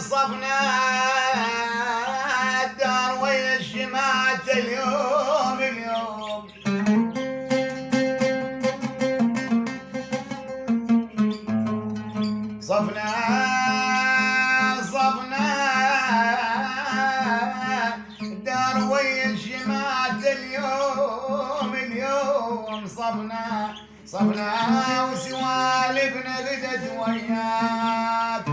صفنا الدار ويا الشمات اليوم صفنا الدار ويا الشمات اليوم صفنا وسوالفنا غدت وياك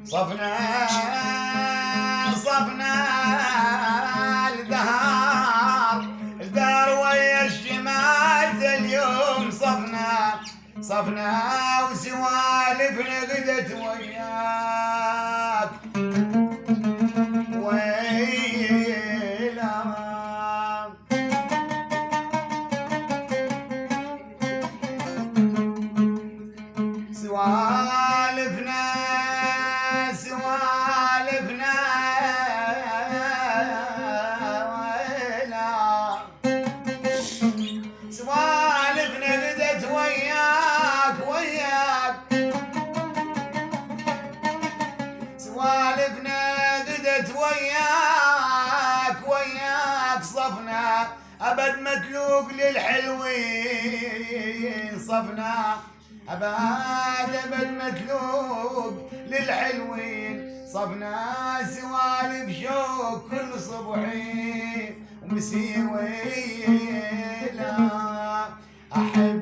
صفنا الدار ويا الشمات اليوم صفنا وسوالفنا غدت وياك سوالفنا غدت وياك سوالفنا غدت وياك صفنا أبد متلوق للحلوين أبد متلوق للحلوين صفنا سوالف شوق كل صبحين ومسيوي لا أحب